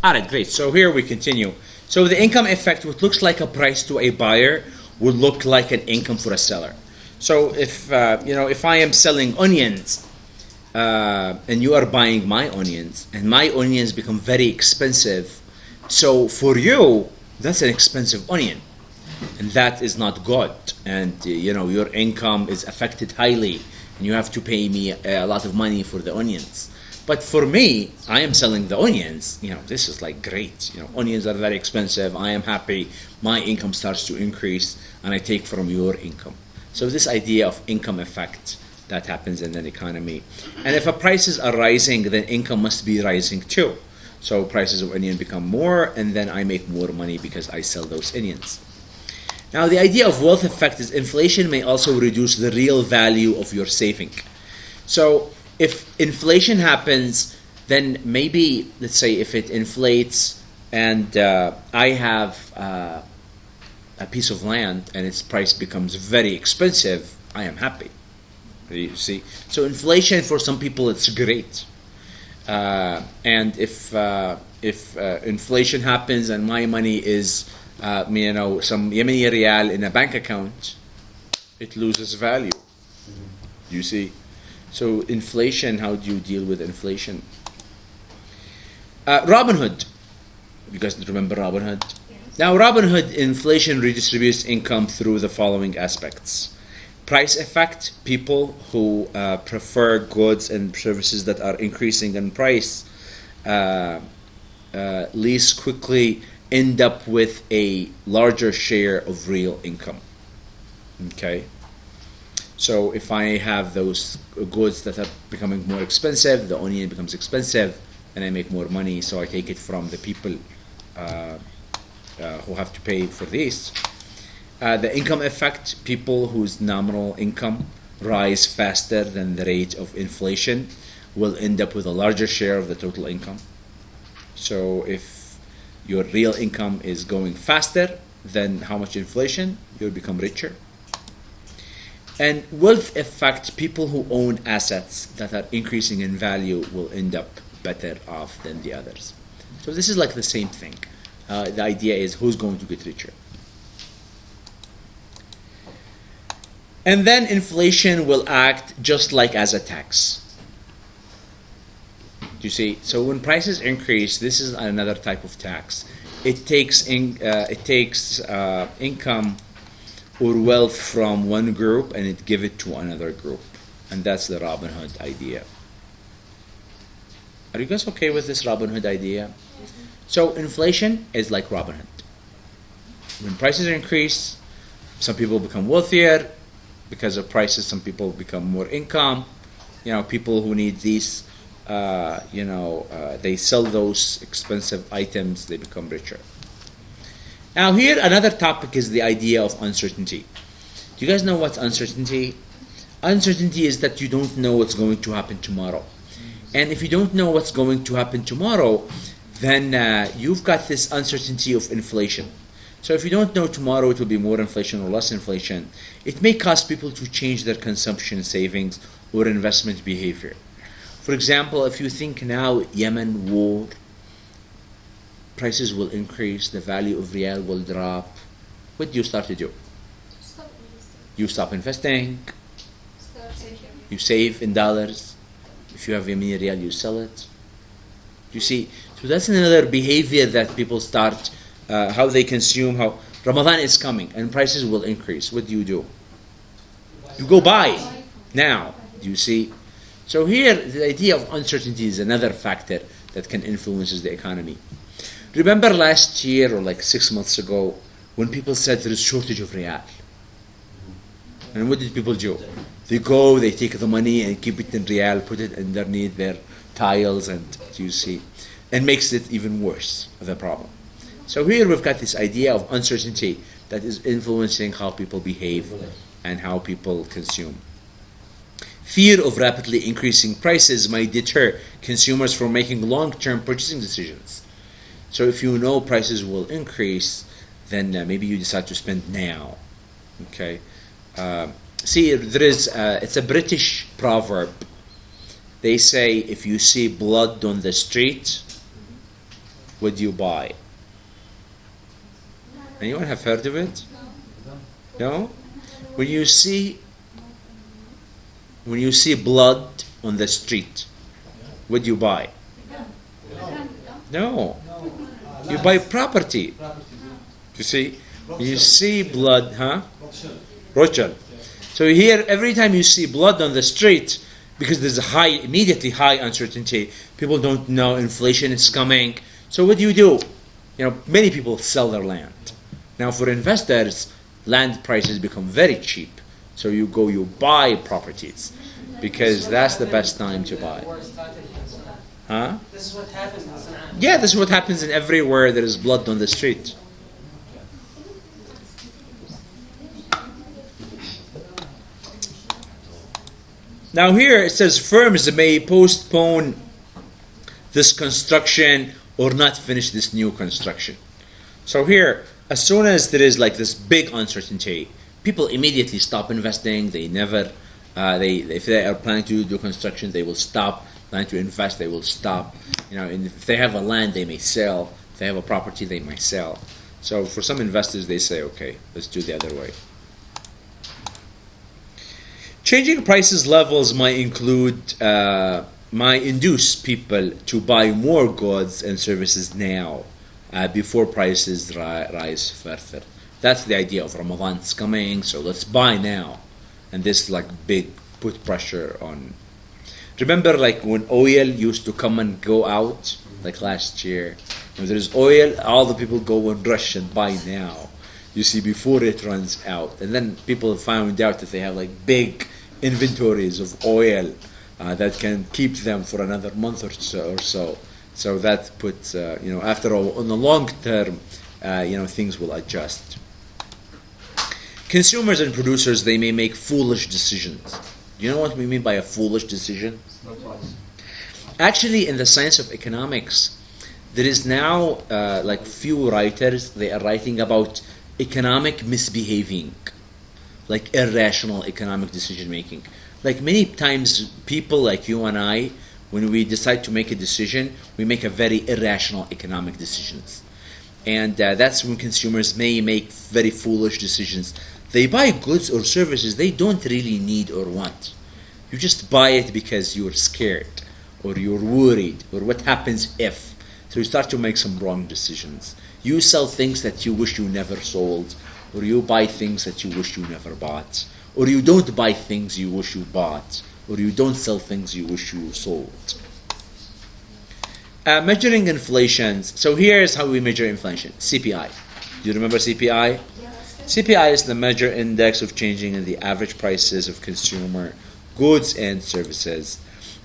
All right, great. So here we continue. So the income effect, what looks like a price to a buyer, would look like an income for a seller. So if if I am selling onions, and you are buying my onions, and my onions become very expensive, so for you, that's an expensive onion, and that is not good. And your income is affected highly, and you have to pay me a lot of money for the onions. But for me, I am selling the onions. This is like great. Onions are very expensive. I am happy. My income starts to increase, and I take from your income. So this idea of income effect that happens in an economy. And if prices are rising, then income must be rising too. So prices of onion become more, and then I make more money because I sell those onions. Now, the idea of wealth effect is inflation may also reduce the real value of your saving. So if inflation happens, then maybe, let's say, if it inflates and I have a piece of land and its price becomes very expensive, I am happy. You see? So inflation for some people, it's great. And if inflation happens and my money is some Yemeni riyal in a bank account, it loses value. You see? So inflation, how do you deal with inflation? Robin Hood. You guys remember Robin Hood? Yes. Now, Robin Hood, inflation redistributes income through the following aspects. Price effect, people who prefer goods and services that are increasing in price least quickly end up with a larger share of real income. Okay? So if I have those goods that are becoming more expensive, the onion becomes expensive, and I make more money, so I take it from the people who have to pay for this. The income effect, people whose nominal income rise faster than the rate of inflation will end up with a larger share of the total income. So if your real income is going faster than how much inflation, you'll become richer. And wealth effect, people who own assets that are increasing in value will end up better off than the others. So this is like the same thing. The idea is who's going to get richer. And then inflation will act just like as a tax. You see, so when prices increase, this is another type of tax. It takes income or wealth from one group and it give it to another group, and that's the Robin Hood idea. Are you guys okay with this Robin Hood idea? So inflation is like Robin Hood. When prices increase, some people become wealthier. Because of prices, some people become more income. People who need these, they sell those expensive items, they become richer. Now here, another topic is the idea of uncertainty. Do you guys know what's uncertainty? Uncertainty is that you don't know what's going to happen tomorrow. And if you don't know what's going to happen tomorrow, then you've got this uncertainty of inflation. So if you don't know tomorrow it will be more inflation or less inflation, it may cause people to change their consumption, savings, or investment behavior. For example, if you think now Yemen war, prices will increase, the value of riyal will drop, what do you start to do? Stop investing. You stop investing. Start saving. You save in dollars. If you have Yemeni riyal, you sell it. You see, so that's another behavior that people start. How they consume, how Ramadan is coming and prices will increase. What do? You go buy now. Do you see? So here, the idea of uncertainty is another factor that can influence the economy. Remember last year or like 6 months ago when people said there is shortage of riyal? And what did people do? They go, they take the money and keep it in riyal, put it underneath their tiles, and you see, and makes it even worse of the problem. So here we've got this idea of uncertainty that is influencing how people behave and how people consume. Fear of rapidly increasing prices might deter consumers from making long-term purchasing decisions. So if you know prices will increase, then maybe you decide to spend now. Okay. It's a British proverb. They say if you see blood on the street, would you buy? Anyone have heard of it? No? When you see blood on the street, would you buy? No. You buy property. You see? When you see blood, huh? Rochel. So here, every time you see blood on the street, because there's a immediately high uncertainty, people don't know inflation is coming. So what do? Many people sell their land. Now for investors, land prices become very cheap. So you buy properties because that's the best time to buy. Huh? This is what happens in Sanaa. Yeah, this is what happens in everywhere there is blood on the street. Now here it says firms may postpone this construction or not finish this new construction. So here, as soon as there is like this big uncertainty, people immediately stop investing. They never, if they are planning to do construction, they will stop. Planning to invest, they will stop. And if they have a land, they may sell. If they have a property, they might sell. So for some investors, they say, okay, let's do the other way. Changing prices levels might induce people to buy more goods and services now before prices rise further. That's the idea of Ramadan's coming, so let's buy now. And this big put pressure on. Remember when oil used to come and go out, like last year? When there's oil, all the people go and rush and buy now. You see, before it runs out. And then people found out that they have big inventories of oil that can keep them for another month or so. So that puts, after all, on the long term, things will adjust. Consumers and producers, they may make foolish decisions. Do you know what we mean by a foolish decision? Actually, in the science of economics, there is now few writers, they are writing about economic misbehaving, irrational economic decision making. Many times people like you and I, when we decide to make a decision, we make a very irrational economic decisions. And that's when consumers may make very foolish decisions. They buy goods or services they don't really need or want. You just buy it because you're scared or you're worried or what happens if. So you start to make some wrong decisions. You sell things that you wish you never sold, or you buy things that you wish you never bought, or you don't buy things you wish you bought, or you don't sell things you wish you sold. Measuring inflation. So here's how we measure inflation. CPI. Do you remember CPI? CPI is the measure index of changing in the average prices of consumer goods and services.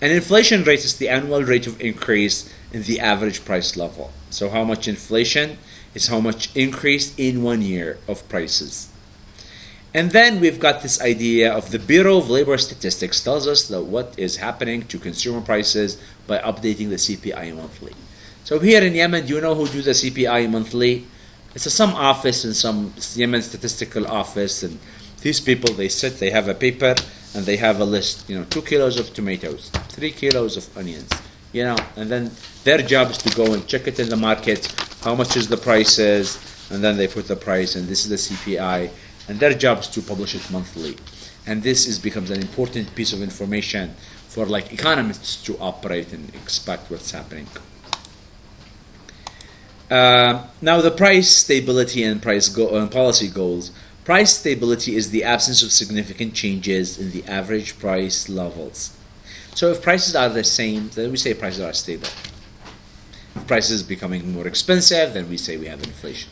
And inflation rate is the annual rate of increase in the average price level. So how much inflation is how much increase in 1 year of prices. And then we've got this idea of the Bureau of Labor Statistics tells us that what is happening to consumer prices by updating the CPI monthly. So here in Yemen, do you know who do the CPI monthly? It's some office in some Yemen statistical office, and these people, they sit, they have a paper, and they have a list, 2 kilos of tomatoes, 3 kilos of onions, and then their job is to go and check it in the market, how much is the prices, and then they put the price, and this is the CPI, and their job is to publish it monthly. And this becomes an important piece of information for economists to operate and expect what's happening. Now the price stability and policy goals. Price stability is the absence of significant changes in the average price levels. So if prices are the same, then we say prices are stable. If prices are becoming more expensive, then we say we have inflation.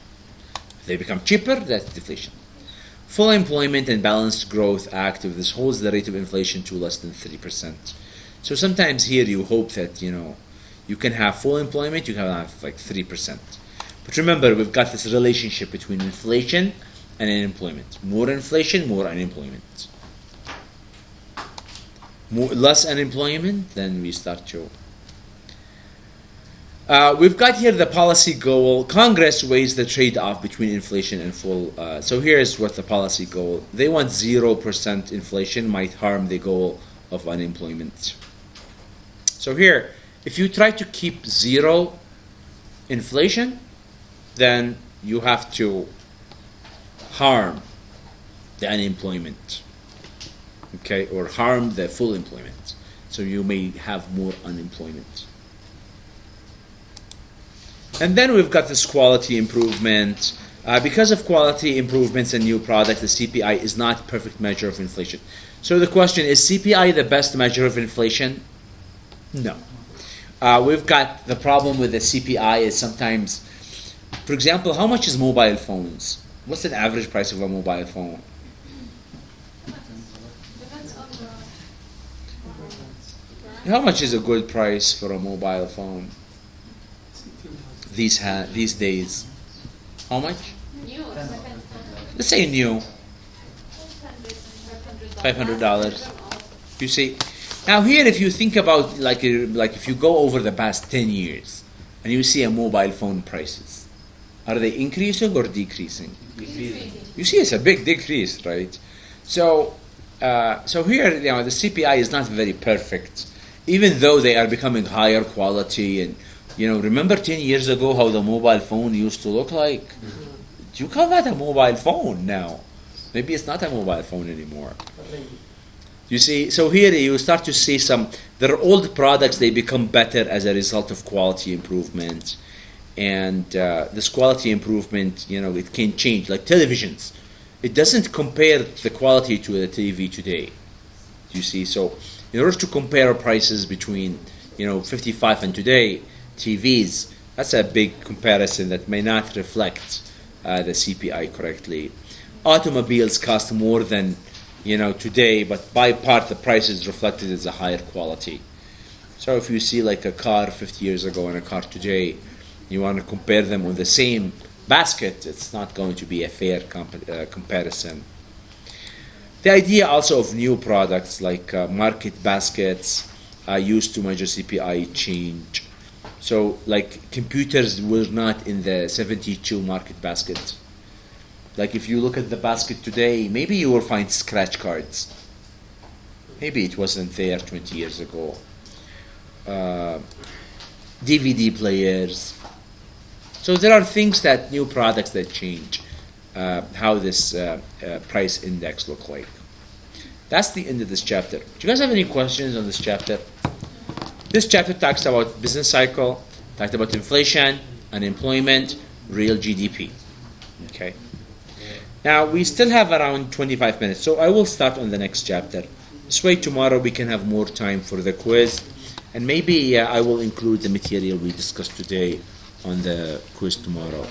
If they become cheaper, that's deflation. Full employment and balanced growth active, this holds the rate of inflation to less than 3%. So sometimes here you hope that, you can have full employment, you can have 3%. But remember, we've got this relationship between inflation and unemployment. More inflation, more unemployment. Less unemployment, then we start to... we've got here the policy goal. Congress weighs the trade-off between inflation and full... so here's what the policy goal. They want 0% inflation might harm the goal of unemployment. So here, if you try to keep 0, inflation, then you have to harm the unemployment, okay, or harm the full employment. So you may have more unemployment. And then we've got this quality improvement. Because of quality improvements and new products, the CPI is not a perfect measure of inflation. So the question is, CPI the best measure of inflation? No. We've got the problem with the CPI is sometimes, for example, how much is mobile phones? What's the average price of a mobile phone? Depends on the How much is a good price for a mobile phone these days? How much? new second Let's say new, $500. You see, now here if you think about like if you go over the past 10 years and you see a mobile phone prices, are they increasing or decreasing? You see, it's a big decrease, right? So here, the CPI is not very perfect, even though they are becoming higher quality. And remember 10 years ago how the mobile phone used to look like? You call that a mobile phone now? Maybe it's not a mobile phone anymore. You see, so here you start to see there are old products, they become better as a result of quality improvement. And this quality improvement, it can change, like televisions. It doesn't compare the quality to the TV today. You see, so in order to compare prices between, 55 and today, TVs, that's a big comparison that may not reflect the CPI correctly. Automobiles cost more than, today, but by part the price is reflected as a higher quality. So if you see like a car 50 years ago and a car today, you want to compare them on the same basket, it's not going to be a fair comparison. The idea also of new products like market baskets used to measure CPI change. So like computers were not in the 72 market basket. Like if you look at the basket today, maybe you will find scratch cards. Maybe it wasn't there 20 years ago. DVD players. So there are things that new products that change how this price index look like. That's the end of this chapter. Do you guys have any questions on this chapter? This chapter talks about business cycle, talked about inflation, unemployment, real GDP. Okay. Now we still have around 25 minutes, so I will start on the next chapter. This way tomorrow we can have more time for the quiz, and maybe I will include the material we discussed today on the quiz tomorrow.